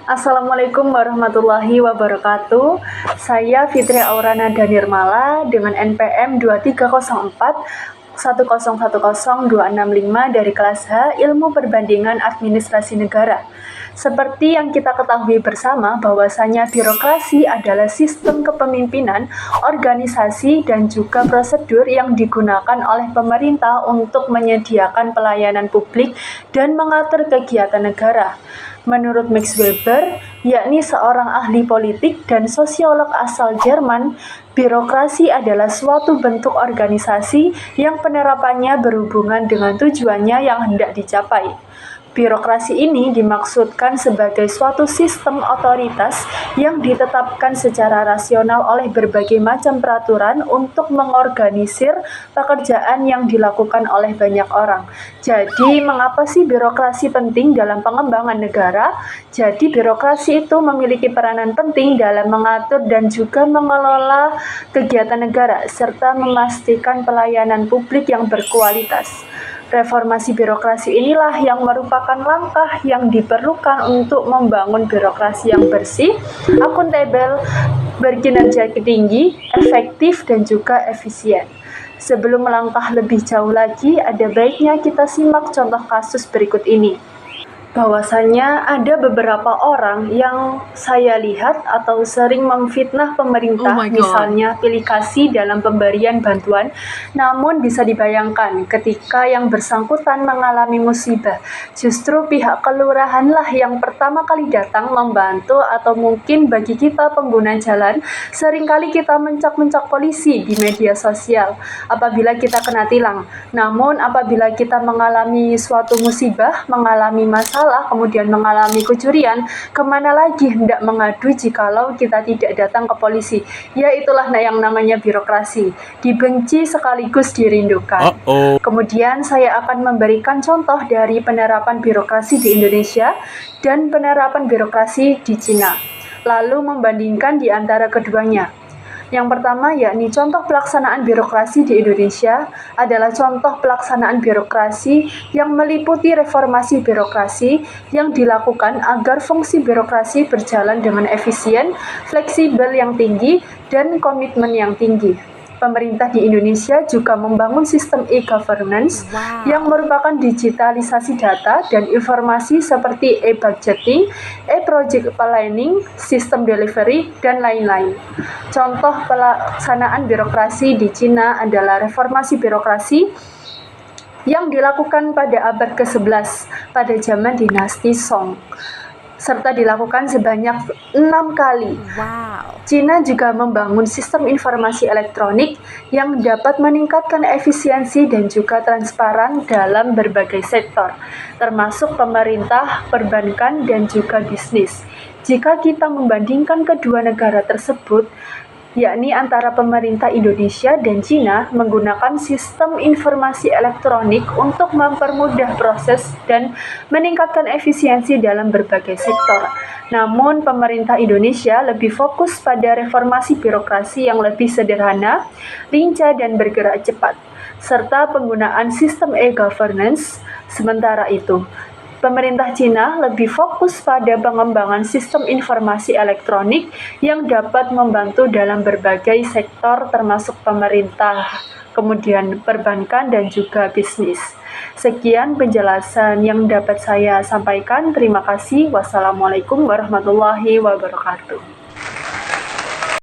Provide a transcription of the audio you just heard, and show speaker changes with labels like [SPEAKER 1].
[SPEAKER 1] Assalamualaikum warahmatullahi wabarakatuh. Saya Fitri Aurana Danirmala dengan NPM 2304 1010265 dari kelas H Ilmu Perbandingan Administrasi Negara. Seperti yang kita ketahui bersama bahwasanya birokrasi adalah sistem kepemimpinan, organisasi, dan juga prosedur yang digunakan oleh pemerintah untuk menyediakan pelayanan publik dan mengatur kegiatan negara. Menurut Max Weber, yakni seorang ahli politik dan sosiolog asal Jerman, birokrasi adalah suatu bentuk organisasi yang penerapannya berhubungan dengan tujuannya yang hendak dicapai. Birokrasi ini dimaksudkan sebagai suatu sistem otoritas yang ditetapkan secara rasional oleh berbagai macam peraturan untuk mengorganisir pekerjaan yang dilakukan oleh banyak orang. Jadi, mengapa sih birokrasi penting dalam pengembangan negara? Jadi, birokrasi itu memiliki peranan penting dalam mengatur dan juga mengelola kegiatan negara, serta memastikan pelayanan publik yang berkualitas. Reformasi birokrasi inilah yang merupakan langkah yang diperlukan untuk membangun birokrasi yang bersih, akuntabel, berkinerja tinggi, efektif, dan juga efisien. Sebelum melangkah lebih jauh lagi, ada baiknya kita simak contoh kasus berikut ini. Bahwasanya ada beberapa orang yang saya lihat atau sering memfitnah pemerintah, misalnya pilih kasih dalam pemberian bantuan, namun bisa dibayangkan ketika yang bersangkutan mengalami musibah, justru pihak kelurahanlah yang pertama kali datang membantu, atau mungkin bagi kita pengguna jalan, seringkali kita mencak-mencak polisi di media sosial apabila kita kena tilang. Namun apabila kita mengalami suatu musibah, mengalami masalah, kemudian mengalami kecurian, kemana lagi hendak mengadu jikalau kita tidak datang ke polisi? Ya, itulah yang namanya birokrasi, dibenci sekaligus dirindukan. Kemudian saya akan memberikan contoh dari penerapan birokrasi di Indonesia dan penerapan birokrasi di Cina, lalu membandingkan di antara keduanya. Yang pertama yakni contoh pelaksanaan birokrasi di Indonesia adalah contoh pelaksanaan birokrasi yang meliputi reformasi birokrasi yang dilakukan agar fungsi birokrasi berjalan dengan efisien, fleksibel yang tinggi, dan komitmen yang tinggi. Pemerintah di Indonesia juga membangun sistem e-governance yang merupakan digitalisasi data dan informasi seperti e-budgeting, e-project planning, sistem delivery, dan lain-lain. Contoh pelaksanaan birokrasi di Cina adalah reformasi birokrasi yang dilakukan pada abad ke-11 pada zaman dinasti Song, serta dilakukan sebanyak 6 kali. Cina juga membangun sistem informasi elektronik yang dapat meningkatkan efisiensi dan juga transparan dalam berbagai sektor, termasuk pemerintah, perbankan, dan juga bisnis. Jika kita membandingkan kedua negara tersebut, yakni antara pemerintah Indonesia dan Cina, menggunakan sistem informasi elektronik untuk mempermudah proses dan meningkatkan efisiensi dalam berbagai sektor. Namun, pemerintah Indonesia lebih fokus pada reformasi birokrasi yang lebih sederhana, lincah, dan bergerak cepat, serta penggunaan sistem e-governance. Sementara itu, pemerintah Cina lebih fokus pada pengembangan sistem informasi elektronik yang dapat membantu dalam berbagai sektor termasuk pemerintah, kemudian perbankan, dan juga bisnis. Sekian penjelasan yang dapat saya sampaikan. Terima kasih. Wassalamualaikum warahmatullahi wabarakatuh.